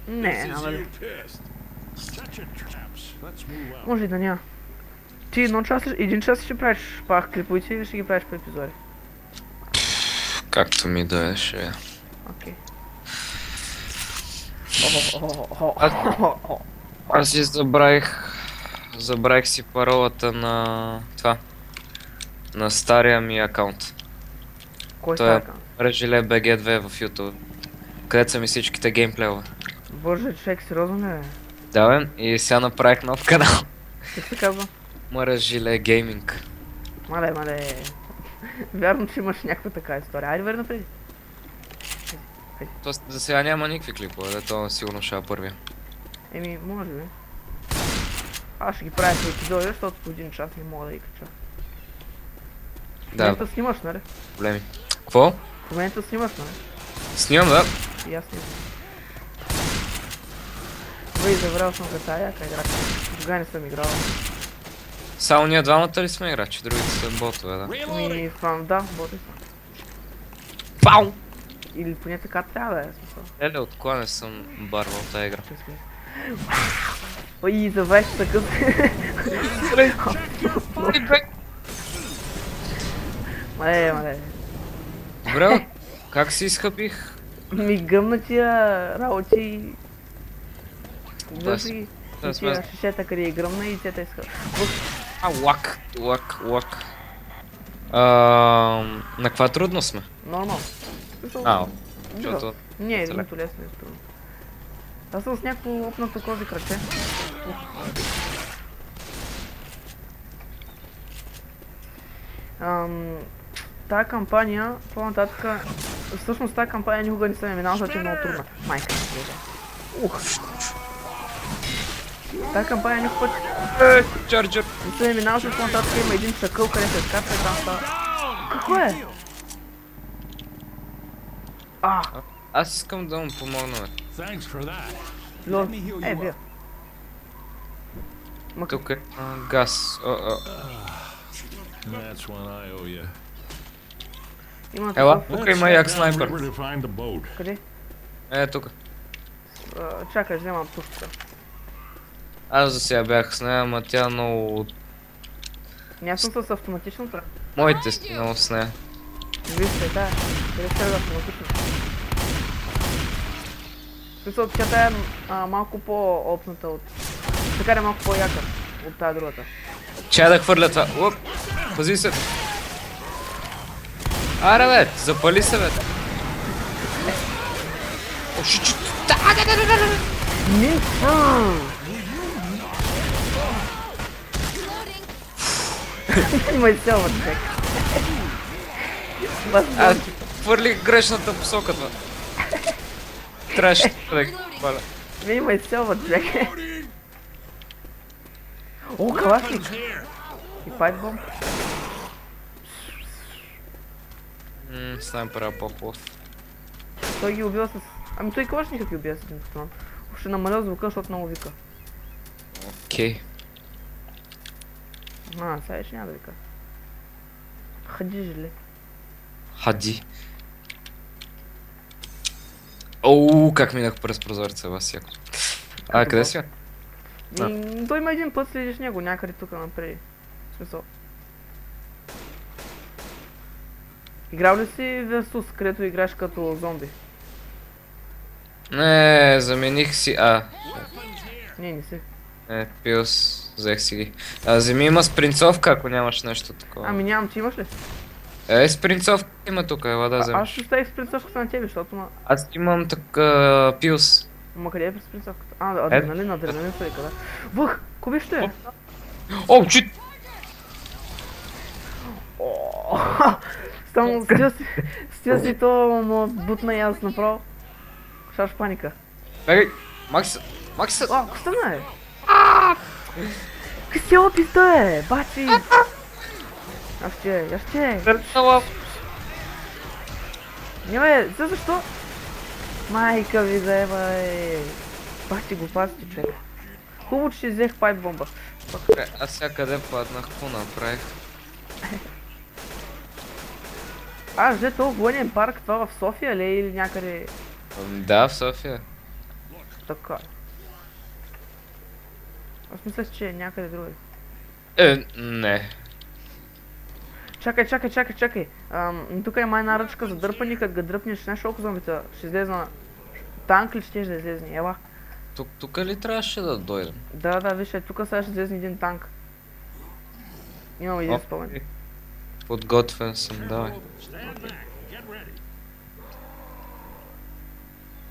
Не, абе. Може и да няма. Ти един час ще правиш пак клиповици или ще ги правиш по епизоди? Както ми дойдеше. Окей. Аз си забравих си паролата на това. На стария ми акаунт. Кой Той е стака? Режиле BG2 в YouTube. Където са ми всичките геймплеове. Боже, човек, сериозно ли е? Да, бе, и сега направих нов канал. Как се казва? Мъражиле гейминг. Мале. Вярно, че имаш някаква така история. Айде, верно преди. То за сега няма никакви клипове, да то сигурно ще е първия. Еми, може би. Аз ще ги правя по епизоди, защото по един час не мога да ги кача. В Да, момента снимаш, нали? проблеми. Какво? В момента снимаш, нали? Снимам, да. И аз снимам. Въй, забрал съм за тая яка игра. Тогава не съм играл. Само ние двамата ли сме играчи? Другите са ботове, да. Ми, фан, да, боти съм. Пау! Или поне така трябва да е, смисъл. Еле, от кога не съм барвал тази игра? Ой, забравих такъв. Мале. Добре, как си изхъпих? Ми гъмна тия работи. Гъмна да, тия шишета, къде е гръмна и тя те иска. Лак. На каква трудно сме? Нормално. Защото... Не, нито лесно е трудно. Аз съм с някакво опнато кози кръче. Тая кампания, по-нататък, всъщност тази кампания никога не съм я минал, защото е много трудна. Майка ми гледа. Тая кампания никога път... Чарджер! Не съм я минал, защото по-нататък има един чакъл, къде се скача и там става... Какво е? Аз искам да му помогна, бе. Лол, бия. Тук е газ. Ела, тук има як снайпер. Къде? Тук. Чакай, вземам пушката. Аз за сега бях с нея, ама тя много... Не съм с автоматичната. Моите си много с нея. Вижте, да. Къде ще е автоматично? Смисъл, тя е малко по-опната от... Така е малко по-яка от тази другата. Чай да хвърля това. Оп! Пази се! Аре бе, запали се бе! Има и селва, човек. Аз хвърлих грешната посока това. Трябваше да ги хваля. Има и селва, човек. О, калашник! И пайт бомб. Снайпера е по-хубав. Той ги убива с... Ами той калашника ги убива с един патрон. Ще намаля звука, защото много вика. Окей. Сега ще няма да вика. Хади жиле. Хади. Оу, как минах през прозореца, вас яко. Къде си? Той има един път, следиш него някъде тук напред. В смисъл. Играл ли си Versus, където играеш като зомби? Не, замених си... Не си. Пилс, взех си ги. Вземи има спринцовка, ако нямаш нещо такова. Ами нямам, ти имаш ли? Спринцовка има тук, ела да вземеш. Аз ще оставих спринцовката на тебе, защото Аз имам така пилс. Ма къде е спринцовката? Адреналин се вика, да. Въх, кое ще е? О, чит! Само стига си то, му бутна и аз направо. Шаш паника. Бегай! Макс! Ако стана е? Къси опита е, бачи! Я ще! Не защо? Майка ви заеба бачи глупасти, човек. Хубаво, че взех пайп бомба. Аз сега къде паднах, какво направих? Взе този военен парк, това в София ли или някъде? Да, в София. Така. Аз мислех, че е някъде други. Не. Чакай. Тук има една ръчка за дърпани, като ga дръпнеш нещо колко зомбита. Ще излезе на танк ли ще да излезе? Ела. Тук ли трябваше да дойдем? Да, виж, тук сега ще излезе един танк. Имам един спомен. Подготвен съм, давай.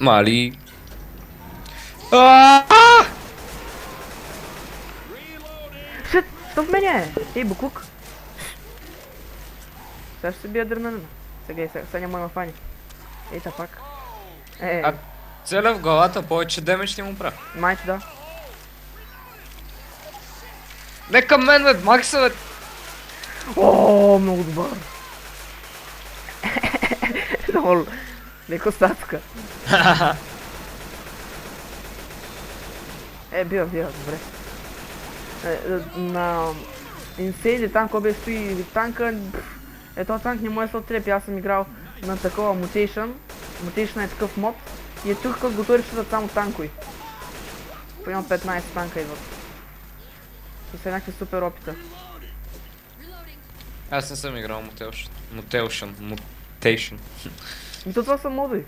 Мали. Шит! Що в мене е? Ей, буклук! Сега ще се бия дърменена. Сега няма има фани. Ей, та пак. Целя в главата, повече демидж не му правя. Майче да. Не към мен, бе, Макса, бе. О, много добър. Много леко статка. Бива, добре. На Insane танк, който стои танка, този танк не може да се отрепи. Аз съм играл на такова Mutation. Mutation е такъв мод. И е тук, като готовиш да само танкови. Примерно 15 танка идват. Това са някакви супер опита. Аз не съм играл Mutation. Това са моди.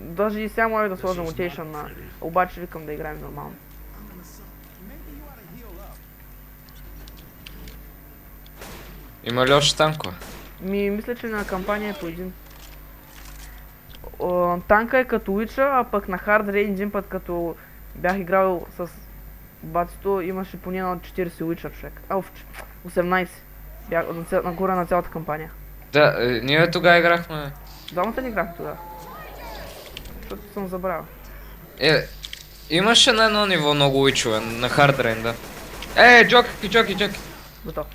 Даже и сега може да сложа Mutation, обаче викам да играем нормално. Има ли още танкове? Мисля, че на кампания е по един. Танка е като Witcher, а пък на Hard Rain един път като бях играл с бацето, имаше поне на 40 Witcher човек. 18. Бях нагоре на цялата кампания. Да, ние тогава играхме. Двамата не играхме тогава. Защото съм забравил. Имаше на едно ниво много уичове, на Hard Rain, да. Джоки! Готов.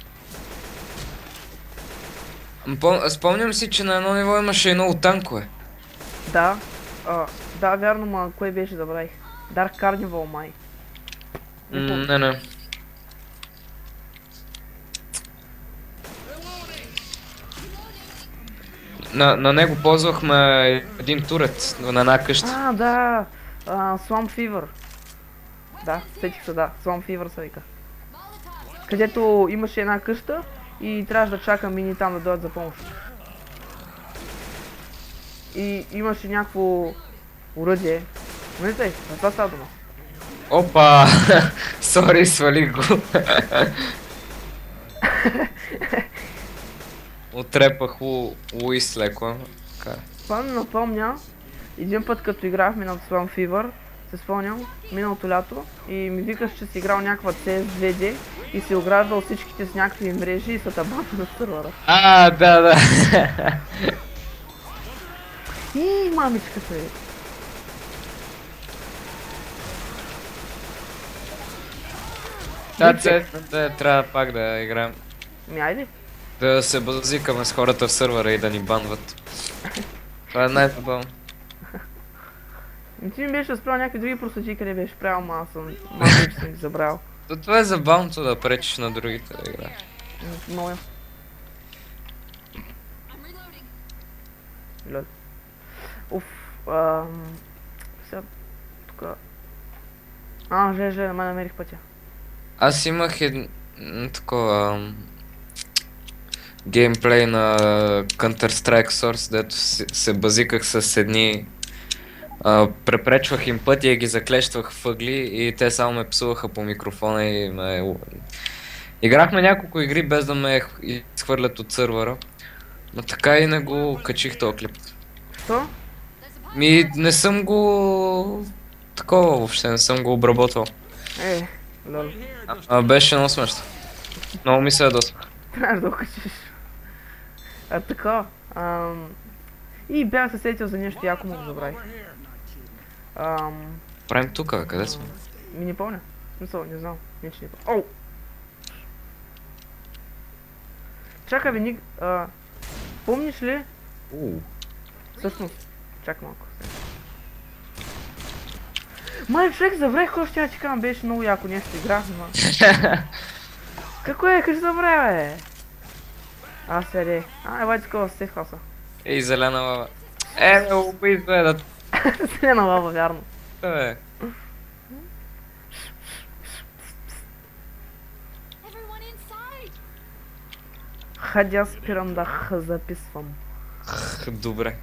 Спомням си, че на едно ниво имаше и много танкове. Да. Да, вярно, ма кое беше, забравих. Dark Carnival май. Не. На него ползвахме един турет на една къща. Да. Swamp Fever. Да, сетих се, да. Swamp Fever се вика. Където имаше една къща и трябваше да чакам мини там да дойдат за помощ. И имаше някакво уръдие. Не знае, на това става дума. Опа! Сори, свалих го. Отрепах Луис леко. Това ми напомня един път като играхме на Swamp Fever, се спомням, миналото лято и ми викаш, че си играл някаква CS 2D и си ограждал всичките с някакви мрежи и са табата на сървъра. Да. И мамичката е. Трябва пак да играем. Айде. Да се базикаме с хората в сървъра и да ни банват. Това е най-забавно. Ти ми беше спрял някакви други простоти, къде беше правил, ама аз съм малко, че съм ги забрал. Това е забавното да пречиш на другите да играят. Много. Лёд. Сега тука... ме намерих пътя. Аз имах такова геймплей на Counter-Strike Source, дето се базиках с едни препречвах им пътя и ги заклещвах в ъгли и те само ме псуваха по микрофона и играхме няколко игри без да ме изхвърлят от сървъра. Но така и не го качих този клип. Що? Не съм го... такова въобще, не съм го обработвал. Лол. Беше много смешно. Много ми се ядосвах. Трябваш да окачиш. Така. И бях се сетил за нещо, яко му го забравих. Правим тук, къде сме? Не помня. Смисъл, не знам. Не помня. Чакай бе, Ник. Помниш ли? Всъщност. Чакай малко. Май, човек, забравих какво ще я ти кажа, беше много яко нещо, играхме, ма. Какво е, кажи забравя, бе? Седе. Евай такова се хаса. Ей, зелена лава. Убийство е да... Зелена лава, вярно. Бе. Хадя спирам да записвам. Добре.